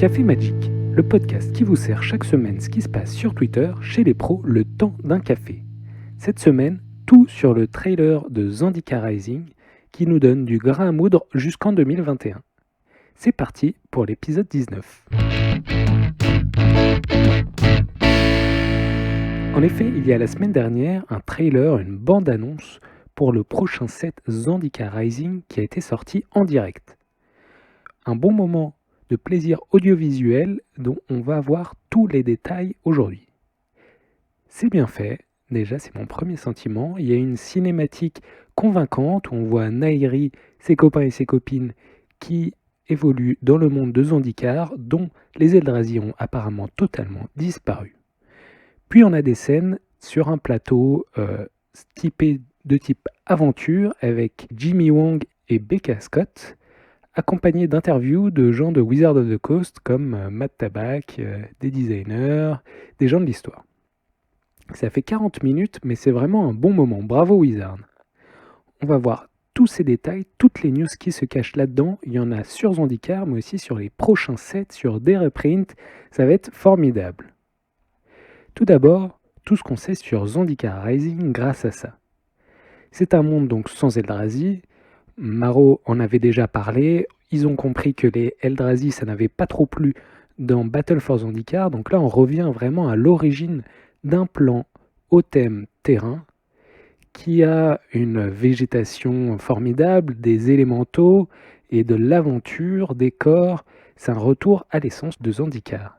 Café Magic, le podcast qui vous sert chaque semaine ce qui se passe sur Twitter chez les pros le temps d'un café. Cette semaine, tout sur le trailer de Zendika Rising qui nous donne du grain à moudre jusqu'en 2021. C'est parti pour l'épisode 19. En effet, il y a la semaine dernière un trailer, une bande-annonce pour le prochain set Zendika Rising qui a été sorti en direct. Un bon moment de plaisir audiovisuel dont on va voir tous les détails aujourd'hui. C'est bien fait, déjà c'est mon premier sentiment. Il y a une cinématique convaincante où on voit Nahiri, ses copains et ses copines qui évoluent dans le monde de Zendikar, dont les Eldrazi ont apparemment totalement disparu. Puis on a des scènes sur un plateau de type aventure avec Jimmy Wong et Becca Scott, accompagnés d'interviews de gens de Wizard of the Coast comme Matt Tabak, des designers, des gens de l'histoire. Ça fait 40 minutes, mais c'est vraiment un bon moment. Bravo Wizard. On va voir tous ces détails, toutes les news qui se cachent là-dedans. Il y en a sur Zendikar, mais aussi sur les prochains sets, sur des reprints. Ça va être formidable. Tout d'abord, tout ce qu'on sait sur Zendikar Rising grâce à ça. C'est un monde donc sans Eldrazi. Maro en avait déjà parlé. Ils ont compris que les Eldrazi, ça n'avait pas trop plu dans Battle for Zendikar. Donc là, on revient vraiment à l'origine d'un plan au thème terrain qui a une végétation formidable, des élémentaux et de l'aventure, des corps. C'est un retour à l'essence de Zendikar.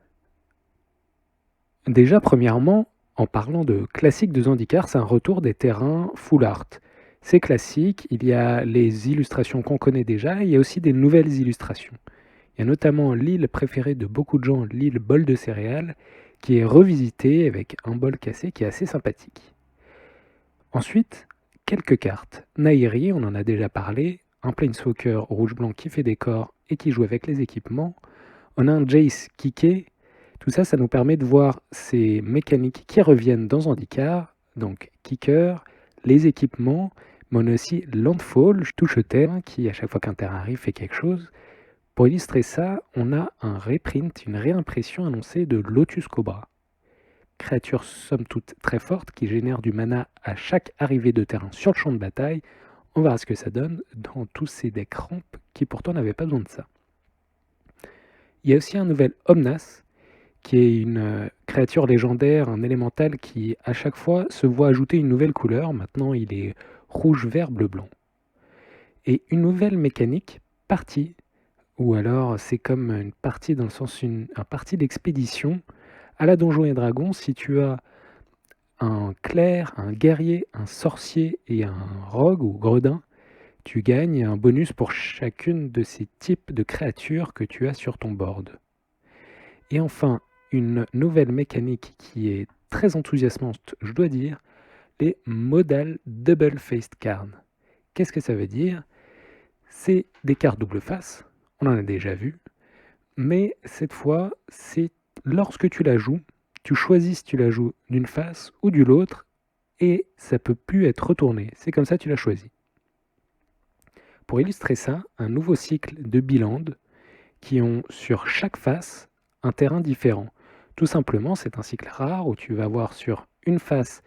Déjà, premièrement, en parlant de classique de Zendikar, c'est un retour des terrains full art. C'est classique, il y a les illustrations qu'on connaît déjà, et il y a aussi des nouvelles illustrations. Il y a notamment l'île préférée de beaucoup de gens, l'île bol de céréales, qui est revisitée avec un bol cassé qui est assez sympathique. Ensuite, quelques cartes. Nahiri, on en a déjà parlé, un Planeswalker rouge-blanc qui fait des corps et qui joue avec les équipements. On a un Jace Kike. Tout ça, ça nous permet de voir ces mécaniques qui reviennent dans Zendikar, donc Kicker, les équipements, mais on a aussi Landfall, je touche au terrain, qui à chaque fois qu'un terrain arrive fait quelque chose. Pour illustrer ça, on a un reprint, une réimpression annoncée de Lotus Cobra. Créature somme toute très forte qui génère du mana à chaque arrivée de terrain sur le champ de bataille. On verra ce que ça donne dans tous ces decks ramp qui pourtant n'avaient pas besoin de ça. Il y a aussi un nouvel Omnas, qui est une créature légendaire, un élémental qui à chaque fois se voit ajouter une nouvelle couleur. Maintenant il est rouge, vert, bleu, blanc. Et une nouvelle mécanique, partie, ou alors c'est comme une partie dans le sens un parti d'expédition. À la Donjons et Dragons, si tu as un clerc, un guerrier, un sorcier et un rogue ou gredin, tu gagnes un bonus pour chacune de ces types de créatures que tu as sur ton board. Et enfin, une nouvelle mécanique qui est très enthousiasmante, je dois dire, les Modal Double-Faced Cards. Qu'est-ce que ça veut dire ? C'est des cartes double face, on en a déjà vu, mais cette fois, c'est lorsque tu la joues, tu choisis si tu la joues d'une face ou de l'autre, et ça peut plus être retourné. C'est comme ça que tu l'as choisi. Pour illustrer ça, un nouveau cycle de Biland qui ont sur chaque face un terrain différent. Tout simplement, c'est un cycle rare où tu vas avoir sur une face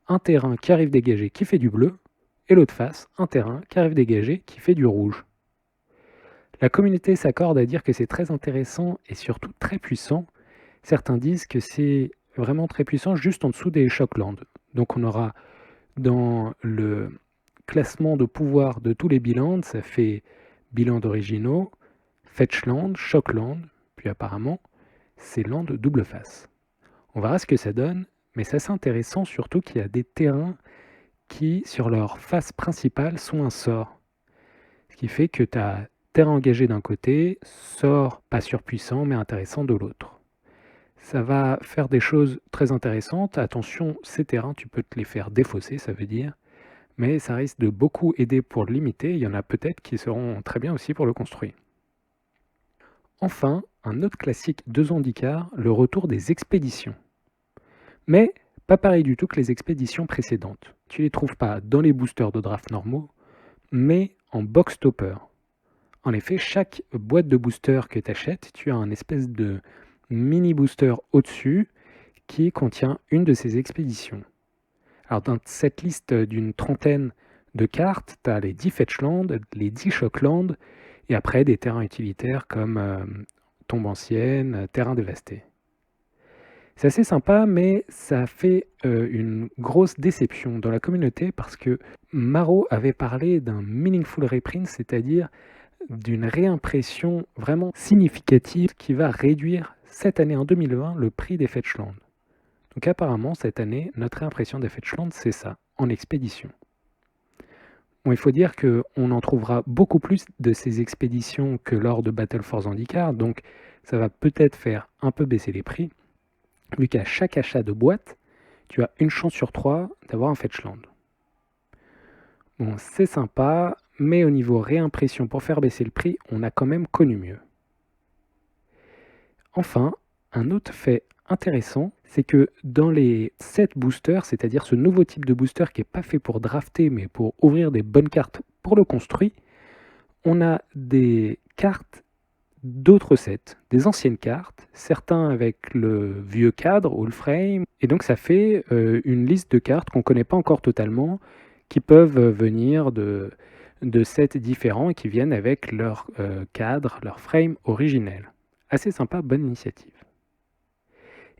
un terrain qui arrive dégagé qui fait du bleu, et l'autre face, un terrain qui arrive dégagé qui fait du rouge. La communauté s'accorde à dire que c'est très intéressant et surtout très puissant. Certains disent que c'est vraiment très puissant juste en dessous des Shocklands. Donc on aura dans le classement de pouvoir de tous les bilans, ça fait bilans originaux, Fetchland, Shockland, puis apparemment c'est land double face. On verra ce que ça donne, mais c'est assez intéressant surtout qu'il y a des terrains qui, sur leur face principale, sont un sort. Ce qui fait que tu as terrain engagé d'un côté, sort pas surpuissant mais intéressant de l'autre. Ça va faire des choses très intéressantes. Attention, ces terrains, tu peux te les faire défausser, ça veut dire. Mais ça risque de beaucoup aider pour le limiter. Il y en a peut-être qui seront très bien aussi pour le construire. Enfin, un autre classique de Zendikar, le retour des expéditions. Mais pas pareil du tout que les expéditions précédentes. Tu les trouves pas dans les boosters de draft normaux, mais en box topper. En effet, chaque boîte de booster que tu achètes, tu as un espèce de mini booster au-dessus qui contient une de ces expéditions. Alors dans cette liste d'une trentaine de cartes, tu as les 10 Fetchland, les 10 Shockland, et après des terrains utilitaires comme Tombe ancienne, Terrain dévasté. C'est assez sympa, mais ça a fait une grosse déception dans la communauté parce que Maro avait parlé d'un meaningful reprint, c'est-à-dire d'une réimpression vraiment significative qui va réduire cette année en 2020 le prix des Fetchland. Donc apparemment cette année, notre réimpression des Fetchland, c'est ça, en expédition. Bon, il faut dire qu'on en trouvera beaucoup plus de ces expéditions que lors de Battle for Zendikar, donc ça va peut-être faire un peu baisser les prix, vu qu'à chaque achat de boîte, tu as une chance sur 3 d'avoir un Fetchland. Bon, c'est sympa, mais au niveau réimpression pour faire baisser le prix, on a quand même connu mieux. Enfin, un autre fait intéressant, c'est que dans les 7 boosters, c'est-à-dire ce nouveau type de booster qui n'est pas fait pour drafter, mais pour ouvrir des bonnes cartes pour le construit, on a des cartes d'autres sets, des anciennes cartes, certains avec le vieux cadre ou le frame, et donc ça fait une liste de cartes qu'on ne connaît pas encore totalement, qui peuvent venir de sets différents et qui viennent avec leur cadre, leur frame originel. Assez sympa, bonne initiative.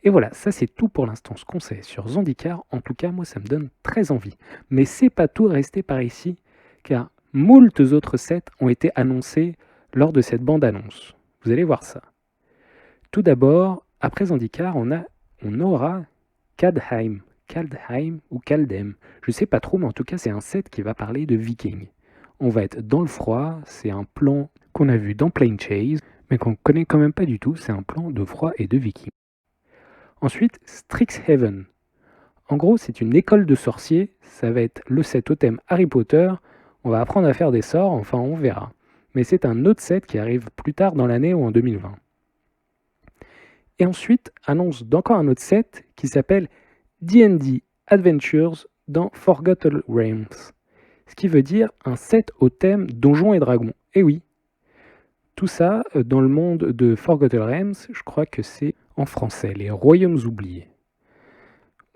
Et voilà, ça c'est tout pour l'instant ce qu'on sait sur Zendikar. En tout cas, moi ça me donne très envie. Mais c'est pas tout resté par ici, car moultes autres sets ont été annoncés lors de cette bande-annonce. Vous allez voir ça. Tout d'abord, après Zendikar, on aura Kaldheim. Kaldheim ou Kaldheim. Je sais pas trop, mais en tout cas c'est un set qui va parler de vikings. On va être dans le froid, c'est un plan qu'on a vu dans Plane Chase, mais qu'on connaît quand même pas du tout, c'est un plan de froid et de vikings. Ensuite, Strixhaven. En gros, c'est une école de sorciers, ça va être le set au thème Harry Potter, on va apprendre à faire des sorts, enfin on verra. Mais c'est un autre set qui arrive plus tard dans l'année ou en 2020. Et ensuite, annonce d'encore un autre set qui s'appelle D&D Adventures dans Forgotten Realms. Ce qui veut dire un set au thème Donjons et Dragons. Et oui, tout ça dans le monde de Forgotten Realms, je crois que c'est en français, les Royaumes oubliés.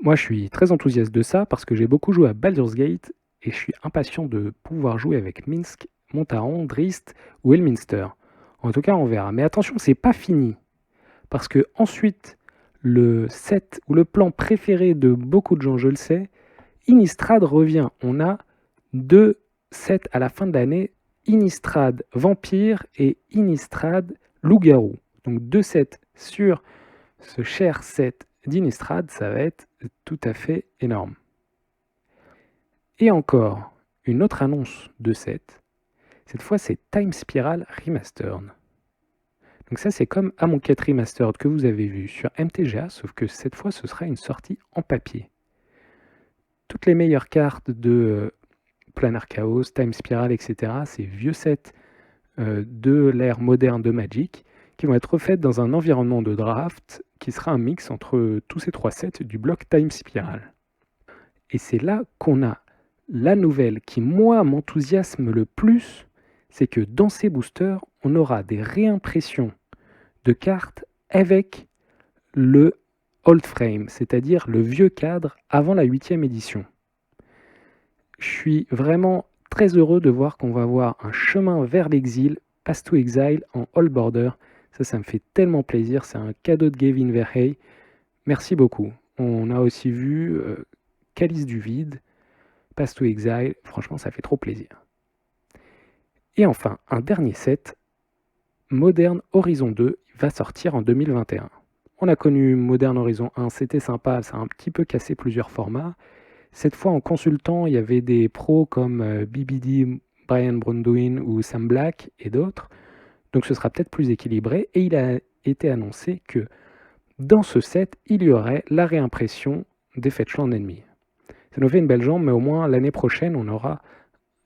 Moi, je suis très enthousiaste de ça parce que j'ai beaucoup joué à Baldur's Gate et je suis impatient de pouvoir jouer avec Minsk, Montaron, Drizzt ou Elminster. En tout cas, on verra. Mais attention, c'est pas fini. Parce que ensuite, le set ou le plan préféré de beaucoup de gens, je le sais, Innistrad revient. On a 2 sets à la fin de l'année, Innistrad Vampire et Innistrad Loup-Garou. Donc 2 sets sur ce cher set d'Innistrad, ça va être tout à fait énorme. Et encore, une autre annonce de set. Cette fois, c'est Time Spiral Remastered. Donc ça, c'est comme Amonkhet Remastered que vous avez vu sur MTGA, sauf que cette fois, ce sera une sortie en papier. Toutes les meilleures cartes de Planar Chaos, Time Spiral, etc., ces vieux sets de l'ère moderne de Magic, qui vont être refaites dans un environnement de draft qui sera un mix entre tous ces 3 sets du bloc Time Spiral. Et c'est là qu'on a la nouvelle qui, moi, m'enthousiasme le plus, c'est que dans ces boosters, on aura des réimpressions de cartes avec le old frame, c'est-à-dire le vieux cadre avant la 8e édition. Je suis vraiment très heureux de voir qu'on va avoir un chemin vers l'exil, Path to Exile en Old Border. Ça me fait tellement plaisir, c'est un cadeau de Gavin Verhey. Merci beaucoup. On a aussi vu Calice du Vide, Path to Exile, franchement ça fait trop plaisir. Et enfin, un dernier set, Modern Horizon 2, va sortir en 2021. On a connu Modern Horizon 1, c'était sympa, ça a un petit peu cassé plusieurs formats. Cette fois, en consultant, il y avait des pros comme BBD, Brian Brunduin ou Sam Black et d'autres. Donc ce sera peut-être plus équilibré. Et il a été annoncé que dans ce set, il y aurait la réimpression des Fetchland ennemis. Ça nous fait une belle jambe, mais au moins l'année prochaine, on aura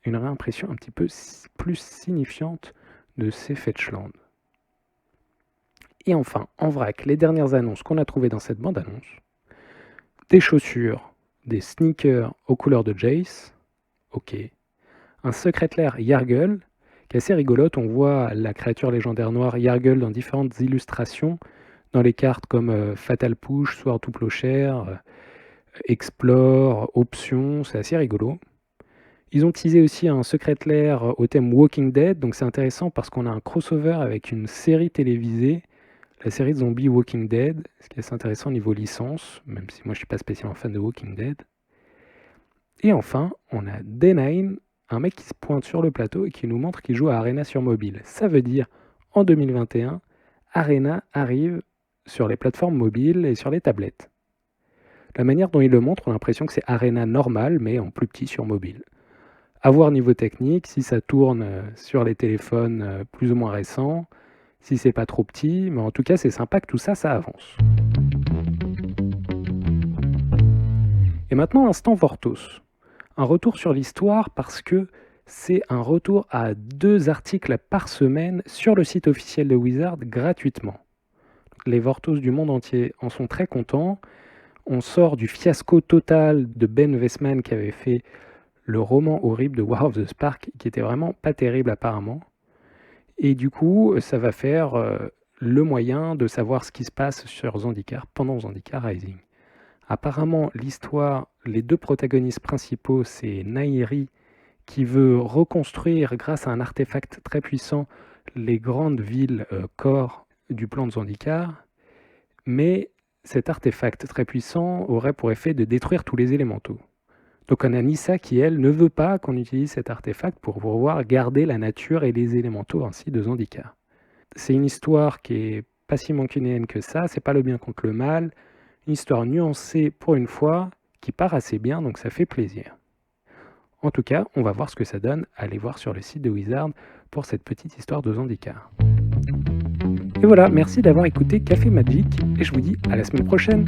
une réimpression un petit peu plus signifiante de ces Fetchland. Et enfin, en vrac, les dernières annonces qu'on a trouvées dans cette bande-annonce. Des chaussures, des sneakers aux couleurs de Jace, ok. Un Secret Lair Yargle, qui est assez rigolote. On voit la créature légendaire noire Yargle dans différentes illustrations, dans les cartes comme Fatal Push, Sword to Plowshare, Explore, Options, c'est assez rigolo. Ils ont teasé aussi un Secret Lair au thème Walking Dead, donc c'est intéressant parce qu'on a un crossover avec une série télévisée, la série de zombies Walking Dead, ce qui est assez intéressant au niveau licence, même si moi je suis pas spécialement fan de Walking Dead. Et enfin, on a Day9, un mec qui se pointe sur le plateau et qui nous montre qu'il joue à Arena sur mobile. Ça veut dire, en 2021, Arena arrive sur les plateformes mobiles et sur les tablettes. La manière dont il le montre, on a l'impression que c'est Arena normal, mais en plus petit sur mobile. À voir niveau technique, si ça tourne sur les téléphones plus ou moins récents, si c'est pas trop petit, mais en tout cas c'est sympa que tout ça, ça avance. Et maintenant, instant Vortos. Un retour sur l'histoire parce que c'est un retour à 2 articles par semaine sur le site officiel de Wizard gratuitement. Les Vortos du monde entier en sont très contents. On sort du fiasco total de Ben Westman qui avait fait le roman horrible de War of the Spark, qui était vraiment pas terrible apparemment. Et du coup, ça va faire le moyen de savoir ce qui se passe sur Zendikar pendant Zendikar Rising. Apparemment, l'histoire, les 2 protagonistes principaux, c'est Nahiri qui veut reconstruire, grâce à un artefact très puissant, les grandes villes core du plan de Zendikar. Mais cet artefact très puissant aurait pour effet de détruire tous les élémentaux. Donc on a Nissa qui, elle, ne veut pas qu'on utilise cet artefact pour pouvoir garder la nature et les élémentaux ainsi de Zendikar. C'est une histoire qui est pas si mancunienne que ça, c'est pas le bien contre le mal, une histoire nuancée pour une fois, qui part assez bien, donc ça fait plaisir. En tout cas, on va voir ce que ça donne, allez voir sur le site de Wizard pour cette petite histoire de Zendikar. Et voilà, merci d'avoir écouté Café Magic, et je vous dis à la semaine prochaine.